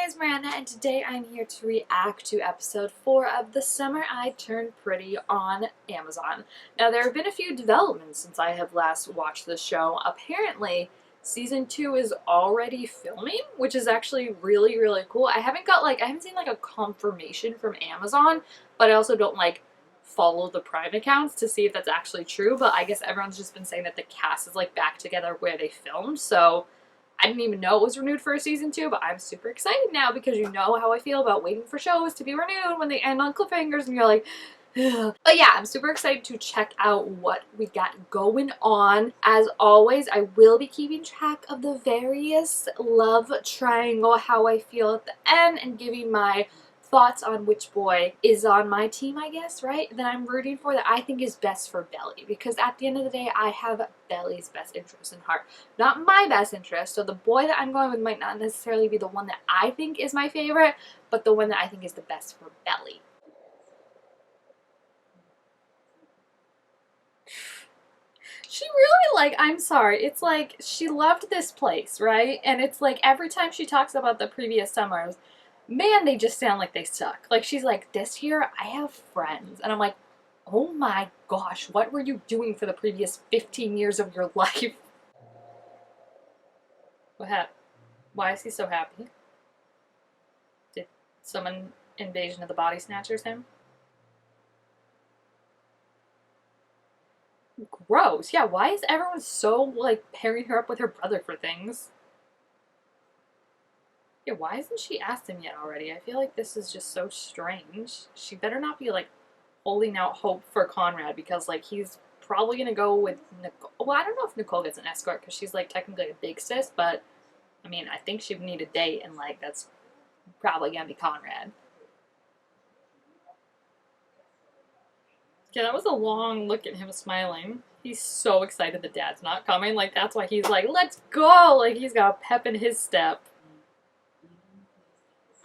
name is Miranda, and today I'm here to react to episode 4 of The Summer I Turned Pretty on Amazon. Now, there have been a few developments since I have last watched the show. Apparently, season 2 is already filming, which is actually really, really cool. I haven't seen a confirmation from Amazon, but I also don't follow the Prime accounts to see if that's actually true, but I guess everyone's just been saying that the cast is back together where they filmed, so I didn't even know it was renewed for season 2, but I'm super excited now because you know how I feel about waiting for shows to be renewed when they end on cliffhangers and you're like, ugh. But yeah, I'm super excited to check out what we got going on. As always, I will be keeping track of the various love triangle, how I feel at the end, and giving my thoughts on which boy is on my team, I guess, right? That I'm rooting for, that I think is best for Belly. Because at the end of the day, I have Belly's best interest in heart. Not my best interest, so the boy that I'm going with might not necessarily be the one that I think is my favorite, but the one that I think is the best for Belly. She really, I'm sorry, it's like, she loved this place, right? And it's like, every time she talks about the previous summers, man, they just sound like they suck. Like, she's like, this year, I have friends. And I'm like, oh my gosh, what were you doing for the previous 15 years of your life? What happened? Why is he so happy? Did someone Invasion of the Body Snatchers him? Gross. Yeah, why is everyone so, pairing her up with her brother for things? Yeah, why hasn't she asked him yet already? I feel like this is just so strange. She better not be, holding out hope for Conrad because, he's probably gonna go with Nicole. Well, I don't know if Nicole gets an escort because she's, technically a big sis, but, I mean, I think she would need a date, and, that's probably gonna be Conrad. Yeah, that was a long look at him smiling. He's so excited the dad's not coming. That's why he's like, let's go! He's got a pep in his step.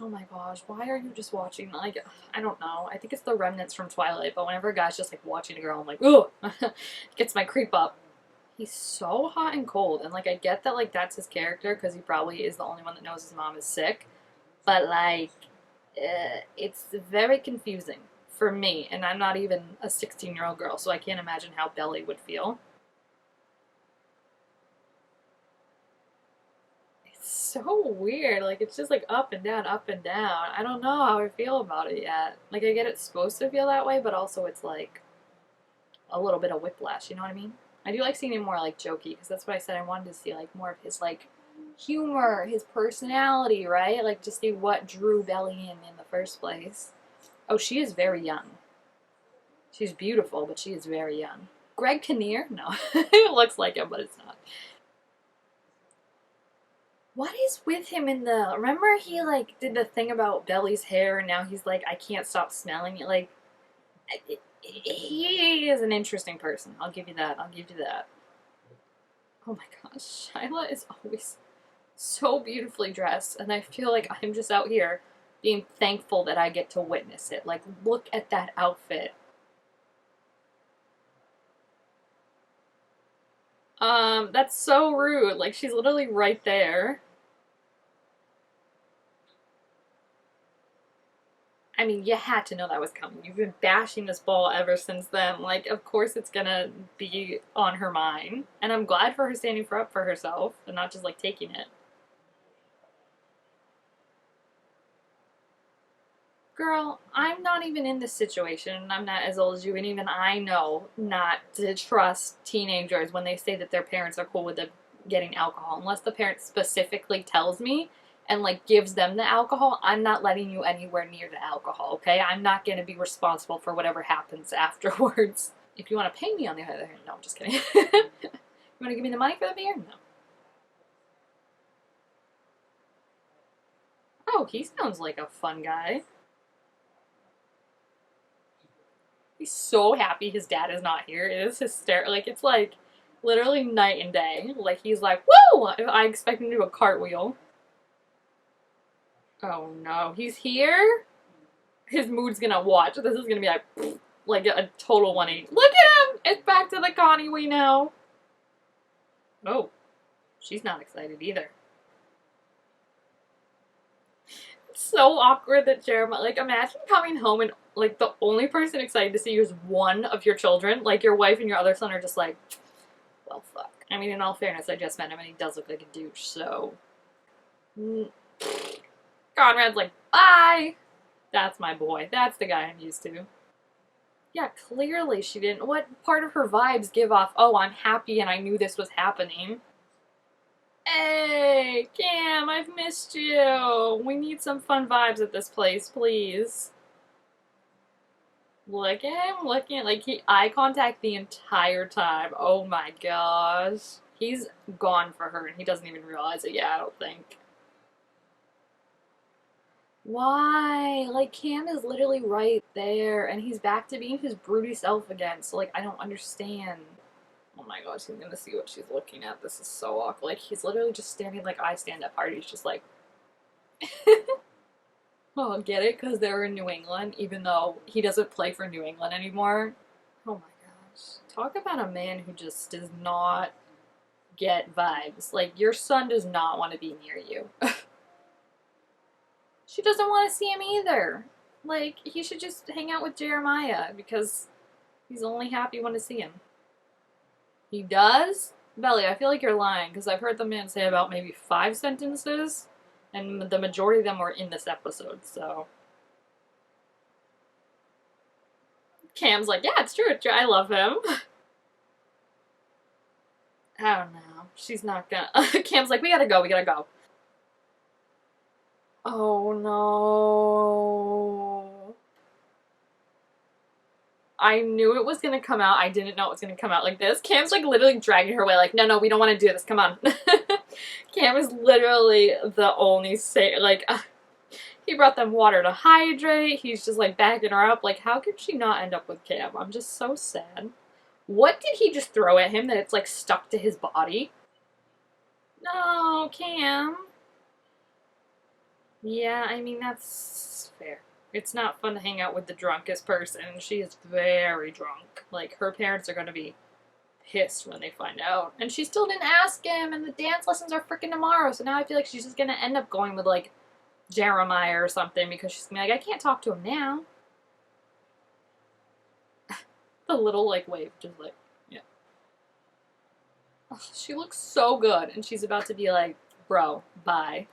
Oh my gosh, why are you just watching, I don't know. I think it's the remnants from Twilight, but whenever a guy's just, watching a girl, I'm like, ooh! It gets my creep up. He's so hot and cold, and, I get that, that's his character, because he probably is the only one that knows his mom is sick, but, it's very confusing for me, and I'm not even a 16-year-old girl, so I can't imagine how Belly would feel. It's so weird. It's just up and down, up and down. I don't know how I feel about it yet. I get it's supposed to feel that way, but also it's a little bit of whiplash, you know what I mean? I do like seeing him more jokey, because that's what I said I wanted to see, more of his humor, his personality, right? To see what drew Belly in the first place. Oh, she is very young. She's beautiful, but she is very young. Greg Kinnear? No. It looks like him, but it's not. What is with him in the... Remember he, did the thing about Belly's hair, and now he's I can't stop smelling it? He is an interesting person. I'll give you that. I'll give you that. Oh my gosh. Shyla is always so beautifully dressed, and I feel like I'm just out here being thankful that I get to witness it. Look at that outfit. That's so rude. She's literally right there. I mean, you had to know that was coming. You've been bashing this ball ever since then. Of course it's gonna be on her mind. And I'm glad for her standing up for herself and not just, taking it. Girl, I'm not even in this situation. I'm not as old as you, and even I know not to trust teenagers when they say that their parents are cool with them getting alcohol. Unless the parent specifically tells me and, gives them the alcohol, I'm not letting you anywhere near the alcohol, okay? I'm not going to be responsible for whatever happens afterwards. If you want to pay me, on the other hand, no, I'm just kidding. You want to give me the money for the beer? No. Oh, he sounds like a fun guy. He's so happy his dad is not here. It is hysterical. It's literally night and day. He's like, woo! I expect him to do a cartwheel. Oh no, he's here? His mood's gonna watch. This is gonna be like a total 180. Look at him! It's back to the Connie we know. Oh, she's not excited either. so awkward that Jeremiah, like, imagine coming home and, like, the only person excited to see you is one of your children. Like, your wife and your other son are just like, well, fuck. I mean, in all fairness, I just met him and he does look like a douche, so. Conrad's like, bye! That's my boy. That's the guy I'm used to. Yeah, clearly she didn't. What part of her vibes give off, oh, I'm happy and I knew this was happening? Hey, Cam, I've missed you. We need some fun vibes at this place, please. Look at him looking, like, he eye contact the entire time. Oh my gosh. He's gone for her and he doesn't even realize it yet, I don't think. Why? Like, Cam is literally right there and he's back to being his broody self again, so, like, I don't understand. Oh my gosh, he's gonna see what she's looking at. This is so awkward. Like, he's literally just standing like I stand at parties, just like... Oh, get it? Because they're in New England, even though he doesn't play for New England anymore. Oh my gosh. Talk about a man who just does not get vibes. Like, your son does not want to be near you. She doesn't want to see him either. Like, he should just hang out with Jeremiah, because he's only happy when to see him. He does? Belly, I feel like you're lying, because I've heard the man say about maybe 5 sentences, and the majority of them were in this episode, so. Cam's like, yeah, it's true, I love him. I don't know. She's not gonna. Cam's like, we gotta go, we gotta go. Oh no. I knew it was gonna come out. I didn't know it was gonna come out like this. Cam's like literally dragging her away, like, no, we don't want to do this. Come on. Cam is literally the only he brought them water to hydrate. He's just like backing her up. Like, how could she not end up with Cam? I'm just so sad. What did he just throw at him that it's like stuck to his body? No, Cam. Yeah, I mean, that's fair. It's not fun to hang out with the drunkest person. She is very drunk. Like, her parents are gonna be pissed when they find out. And she still didn't ask him, and the dance lessons are freaking tomorrow, so now I feel like she's just gonna end up going with, like, Jeremiah or something, because she's gonna be like, I can't talk to him now. The little, like, wave, just like, yeah. Oh, she looks so good, and she's about to be like, bro, bye.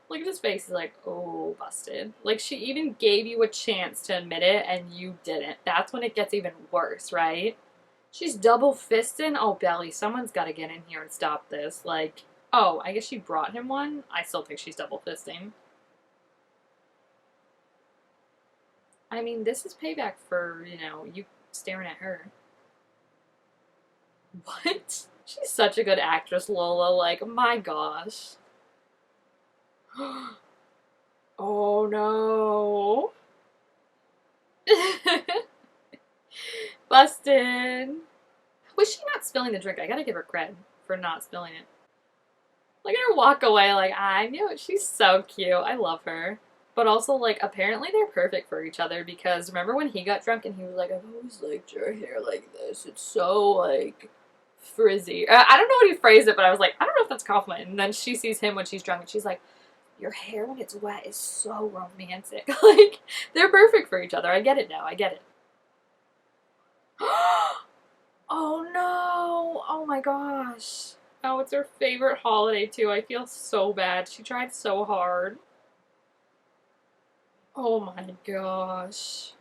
Look at his face. He's like, oh, busted. Like, she even gave you a chance to admit it, and you didn't. That's when it gets even worse, right? She's double fisting. Oh, Belly, someone's got to get in here and stop this. Like, oh, I guess she brought him one? I still think she's double fisting. I mean, this is payback for, you know, you staring at her. What? She's such a good actress, Lola. Like, my gosh. Oh no. Busted. Was she not spilling the drink? I gotta give her cred for not spilling it. Look at her walk away like, I knew it. She's so cute. I love her. But also, like, apparently they're perfect for each other, because remember when he got drunk and he was like, I've always liked your hair like this. It's so, like, frizzy. I don't know what he phrased it, but I was like, I don't know if that's a compliment. And then she sees him when she's drunk and she's like, your hair when it's wet is so romantic. Like, they're perfect for each other. I get it now. I get it. Oh no. Oh my gosh. Oh, it's her favorite holiday too. I feel so bad. She tried so hard. Oh my gosh.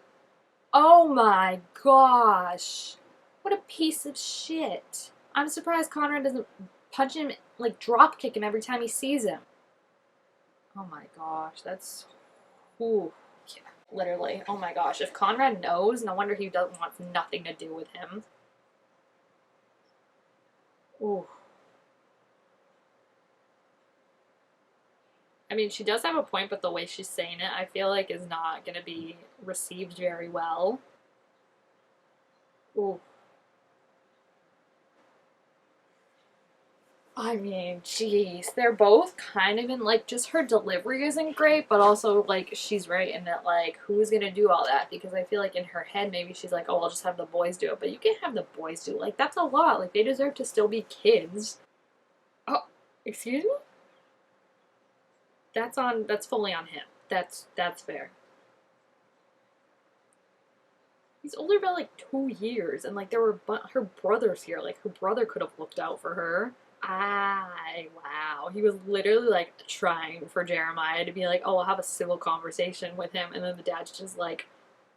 Oh my gosh. What a piece of shit. I'm surprised Conrad doesn't punch him, like, drop kick him every time he sees him. Oh my gosh, that's... Ooh. Yeah, literally. Oh my gosh. If Conrad knows, no wonder he doesn't want nothing to do with him. Ooh. I mean, she does have a point, but the way she's saying it, I feel like is not going to be received very well. Ooh. I mean, jeez, they're both kind of in, like, just her delivery isn't great, but also, like, she's right in that, like, who's gonna do all that? Because I feel like in her head, maybe she's like, oh, I'll just have the boys do it, but you can't have the boys do it. Like, that's a lot. Like, they deserve to still be kids. Oh, excuse me? That's fully on him. That's fair. He's older by like 2 years, and like there were her brothers here. Like her brother could have looked out for her. Wow. He was literally like trying for Jeremiah to be like, oh, I'll have a civil conversation with him, and then the dad's just like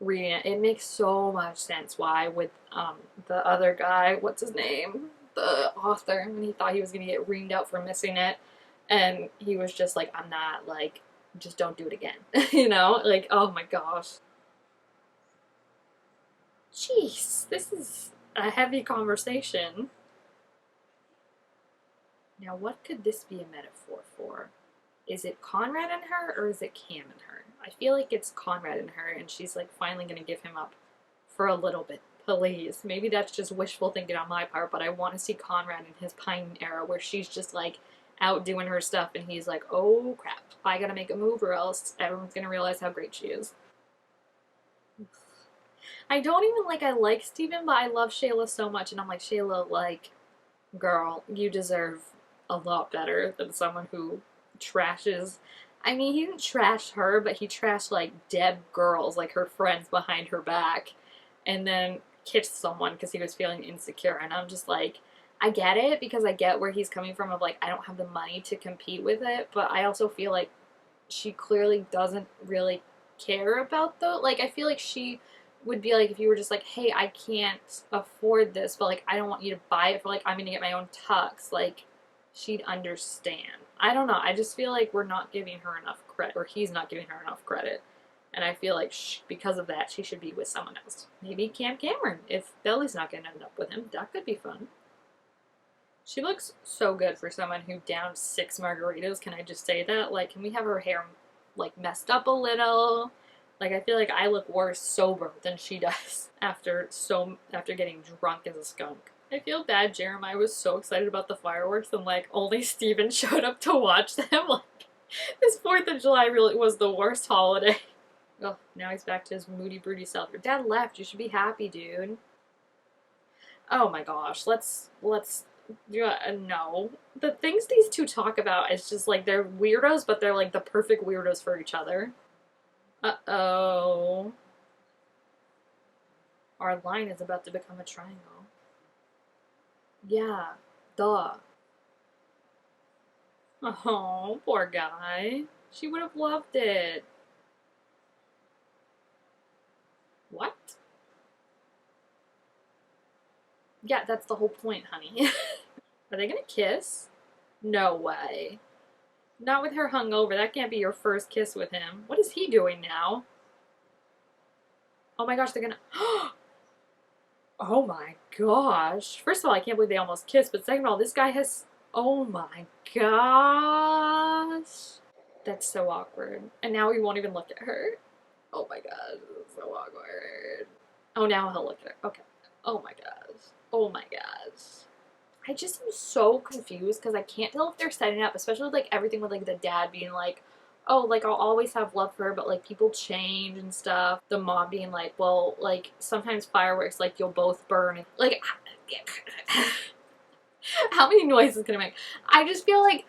reading it. It makes so much sense why with the other guy, what's his name? The author, when he thought he was gonna get reamed out for missing it, and he was just like, I'm not like, just don't do it again. You know? Like, oh my gosh. Jeez, this is a heavy conversation. Now, what could this be a metaphor for? Is it Conrad and her, or is it Cam and her? I feel like it's Conrad and her, and she's like finally gonna give him up for a little bit. Please. Maybe that's just wishful thinking on my part, but I want to see Conrad in his pining era where she's just like out doing her stuff and he's like, oh crap, I gotta make a move or else everyone's gonna realize how great she is. I don't even I like Steven, but I love Shayla so much, and I'm like, Shayla, like, girl, you deserve a lot better than someone who trashes. I mean, he didn't trash her, but he trashed, like, dead girls, like her friends behind her back, and then kissed someone because he was feeling insecure, and I'm just like, I get it, because I get where he's coming from of, like, I don't have the money to compete with it, but I also feel like she clearly doesn't really care about the, like, I feel like she would be like if you were just like, hey, I can't afford this, but like I don't want you to buy it for like I'm gonna get my own tux, like she'd understand. I don't know, I just feel like we're not giving her enough credit, or he's not giving her enough credit, and I feel like because of that she should be with someone else. Maybe Cam Cameron, if Belly's not gonna end up with him. That could be fun. She looks so good for someone who downed 6 margaritas. Can I just say that? Like, can we have her hair like messed up a little? Like, I feel like I look worse sober than she does after getting drunk as a skunk. I feel bad Jeremiah was so excited about the fireworks and, like, only Steven showed up to watch them. Like, this 4th of July really was the worst holiday. Oh, now he's back to his moody, broody self. Your dad left. You should be happy, dude. Oh my gosh. Let's no. The things these two talk about is just, like, they're weirdos, but they're, like, the perfect weirdos for each other. Uh-oh. Our line is about to become a triangle. Yeah, duh. Oh, poor guy. She would have loved it. What? Yeah, that's the whole point, honey. Are they gonna kiss? No way. Not with her hungover. That can't be your first kiss with him. What is he doing now? Oh my gosh, they're gonna... Oh my gosh. First of all, I can't believe they almost kissed, but second of all, this guy has... Oh my gosh. That's so awkward. And now he won't even look at her. Oh my gosh, this is so awkward. Oh, now he'll look at her. Okay. Oh my gosh. Oh my gosh. I just am so confused because I can't tell if they're setting up, especially with, like, everything with, like, the dad being like, oh, like, I'll always have love for her, but, like, people change and stuff. The mom being like, well, like, sometimes fireworks, like, you'll both burn. Like, how many noises can I make? I just feel like,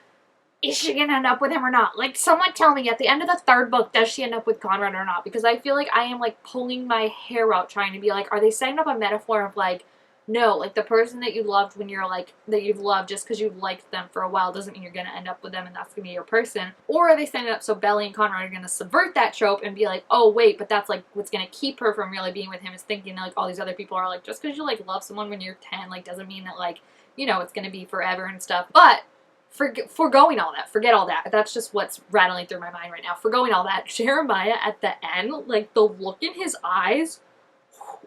is she gonna end up with him or not? Like, someone tell me, at the end of the 3rd book, does she end up with Conrad or not? Because I feel like I am, like, pulling my hair out trying to be like, are they setting up a metaphor of, like, no, like, the person that you loved when you're, like, that you've loved just because you've liked them for a while doesn't mean you're going to end up with them and that's going to be your person. Or are they setting it up so Belly and Conrad are going to subvert that trope and be like, oh, wait, but that's, like, what's going to keep her from really being with him is thinking that, like, all these other people are, like, just because you, like, love someone when you're 10, like, doesn't mean that, like, you know, it's going to be forever and stuff. But foregoing all that, forget all that. That's just what's rattling through my mind right now. Foregoing all that, Jeremiah at the end, like, the look in his eyes...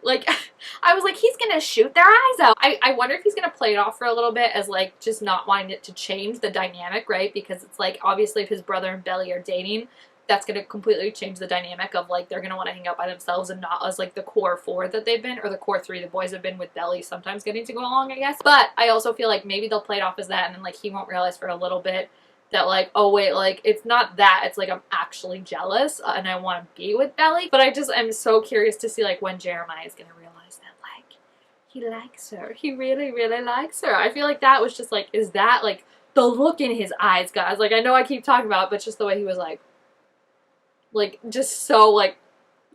Like, I was like, he's gonna shoot their eyes out. I wonder if he's gonna play it off for a little bit as, like, just not wanting it to change the dynamic, right? Because it's, like, obviously if his brother and Belly are dating, that's gonna completely change the dynamic of, like, they're gonna want to hang out by themselves and not as, like, the core 4 that they've been, or the core 3 the boys have been with Belly sometimes getting to go along, I guess. But I also feel like maybe they'll play it off as that, and then, like, he won't realize for a little bit that, like, oh wait, like, it's not that, it's like I'm actually jealous and I want to be with Belly. But I just am so curious to see, like, when Jeremiah is gonna realize that, like, he likes her. He really, really likes her. I feel like that was just, like, is that, like, the look in his eyes, guys. Like, I know I keep talking about it, but just the way he was like, just so, like,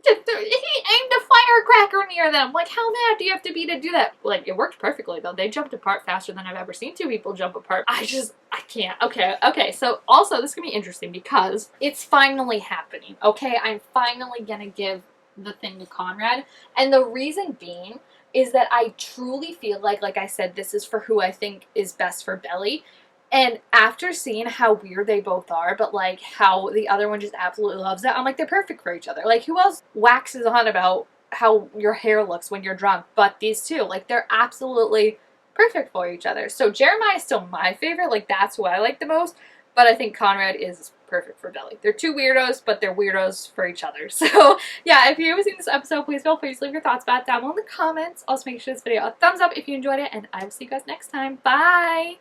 he aimed a firecracker near them. Like, how mad do you have to be to do that? Like, it worked perfectly, though. They jumped apart faster than I've ever seen two people jump apart. I can't. Okay, so also, this is gonna be interesting because it's finally happening, okay? I'm finally gonna give the thing to Conrad, and the reason being is that I truly feel like I said, this is for who I think is best for Belly. And after seeing how weird they both are, but like how the other one just absolutely loves it, I'm like, they're perfect for each other. Like, who else waxes on about how your hair looks when you're drunk but these two? Like, they're absolutely perfect for each other. So Jeremiah is still my favorite. Like, that's who I like the most. But I think Conrad is perfect for Belly. They're two weirdos, but they're weirdos for each other. So yeah, if you haven't seen this episode, please feel free to leave your thoughts about it down below in the comments. Also, make sure this video a thumbs up if you enjoyed it, and I will see you guys next time. Bye!